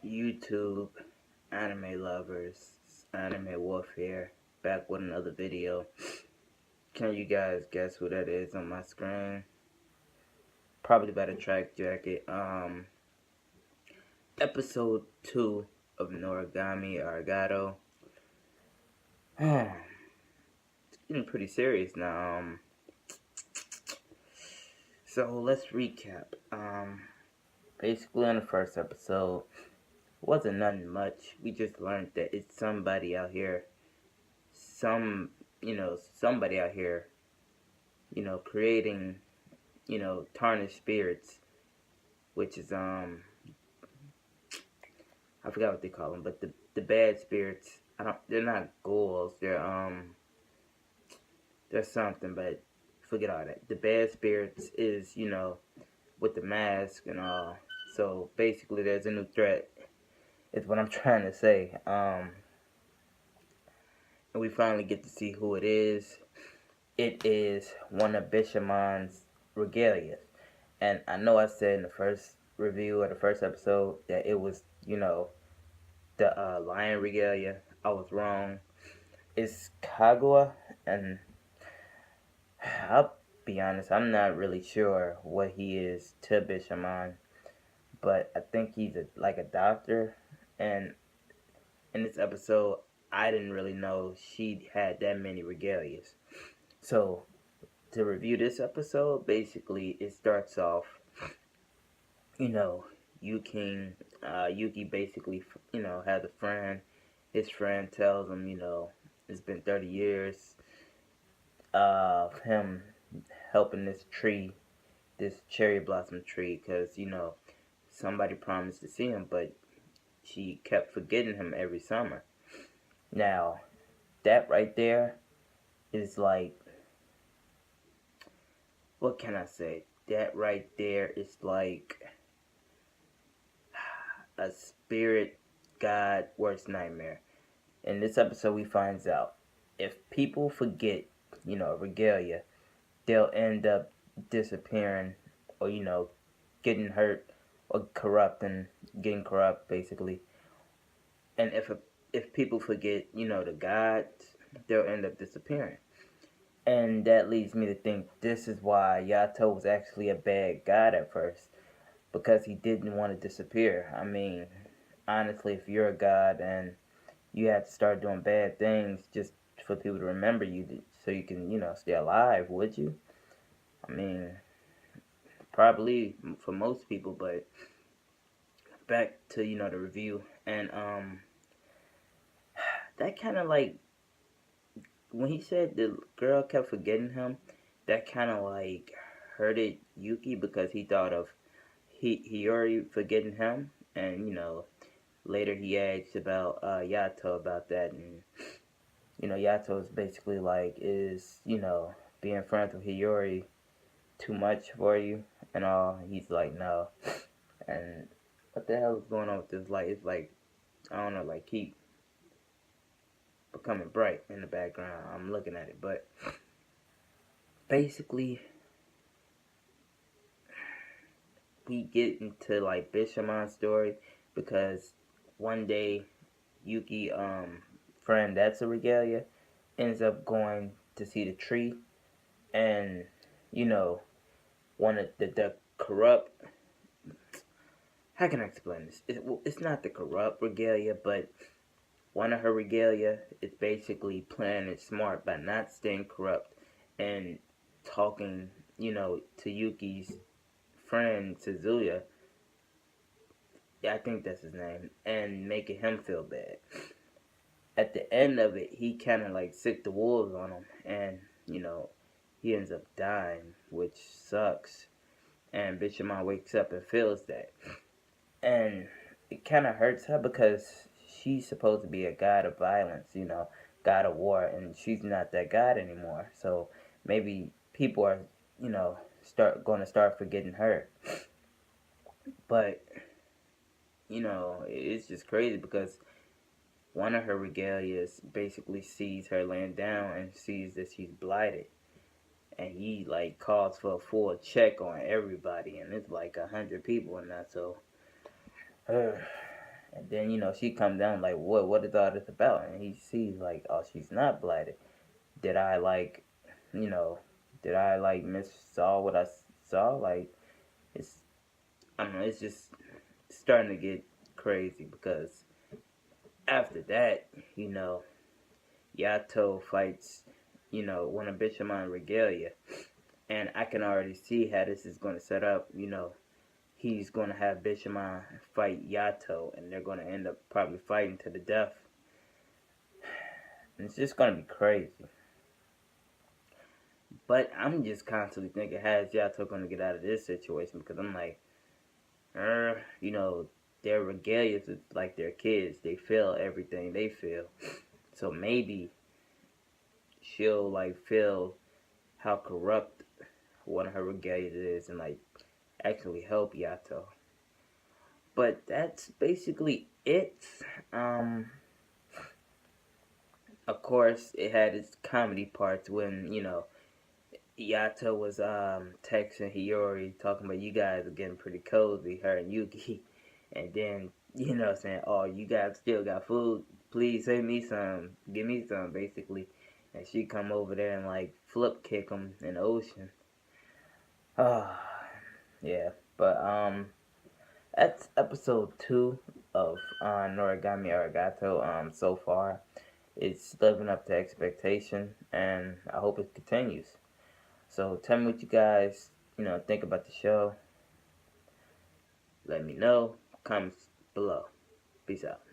YouTube, anime lovers, anime warfare, back with another video. Can you guys guess who that is on my screen? Probably by the track jacket. Episode 2 of Noragami Aragoto. It's getting pretty serious now. So let's recap. Basically on the first episode, wasn't nothing much. We just learned that it's somebody out here, somebody out here, creating, tarnished spirits, which is I forgot what they call them, but the bad spirits. They're not ghouls. They're something, but forget all that. The bad spirits is with the mask and all. So basically, there's a new threat. Is what I'm trying to say. And we finally get to see who it is. It is one of Bishamon's regalias. And I know I said in the first review or the first episode that it was, the lion regalia. I was wrong. It's Kagua, and I'll be honest, I'm not really sure what he is to Bishamon, but I think he's like a doctor. And in this episode, I didn't really know she had that many regalias. So to review this episode, basically it starts off, you know, Yuki basically, has a friend. His friend tells him, it's been 30 years of him helping this tree, this cherry blossom tree, because, somebody promised to see him, but she kept forgetting him every summer. Now, that right there is like, what can I say? That right there is like a spirit god worst nightmare. In this episode, we finds out if people forget, regalia, they'll end up disappearing or, getting hurt or getting corrupt, basically. And if people forget, the gods, they'll end up disappearing. And that leads me to think this is why Yato was actually a bad god at first, because he didn't want to disappear. I mean, honestly, if you're a god and you have to start doing bad things just for people to remember you so you can, stay alive, would you? I mean, probably for most people, but back to, the review. And that kind of like, when he said the girl kept forgetting him, that kind of like hurted Yuki because he thought of Hiyori forgetting him. And, later he asked about Yato about that. And, Yato is basically like, is, being friends with Hiyori too much for you and all? He's like, no. And what the hell is going on with this light? It's like, I don't know, like keep becoming bright in the background. I'm looking at it, but basically we get into like Bishamon's story because one day Yuki friend that's a regalia ends up going to see the tree, and one of the corrupt, how can I explain this? It's not the corrupt regalia, but one of her regalia is basically playing it smart by not staying corrupt and talking, to Yuki's friend Suzuya. Yeah, I think that's his name, and making him feel bad. At the end of it, he kind of like sicked the wolves on him, and he ends up dying, which sucks. And Bishamon wakes up and feels that, and it kind of hurts her because she's supposed to be a god of violence, god of war, and she's not that god anymore. So maybe people are, start forgetting her. But it's just crazy because one of her regalias basically sees her laying down and sees that she's blighted, and he like calls for a full check on everybody, and it's like 100 people in that. So And then, she come down like, what is all this about? And he sees like, oh, she's not blighted. Did I like, you know, did I like miss saw what I saw? Like, it's, I don't know, it's just starting to get crazy because after that, Yato fights, one of Bishamon Regalia. And I can already see how this is going to set up. He's going to have Bishamon fight Yato, and they're going to end up probably fighting to the death. And it's just going to be crazy. But I'm just constantly thinking, how is Yato going to get out of this situation? Because I'm like, their regalia is like their kids. They feel everything they feel. So maybe she'll like feel how corrupt one of her regalia is and like actually help Yato. But that's basically it. Um, of course, it had its comedy parts when Yato was texting Hiyori talking about you guys are getting pretty cozy, her and Yuki, and then saying, oh, you guys still got food, please send me some, give me some, basically. And she come over there and like flip kick him in the ocean. Ah, yeah, but that's episode 2 of Noragami Aragoto. So far, it's living up to expectation, and I hope it continues. So tell me what you guys, think about the show. Let me know. Comments below. Peace out.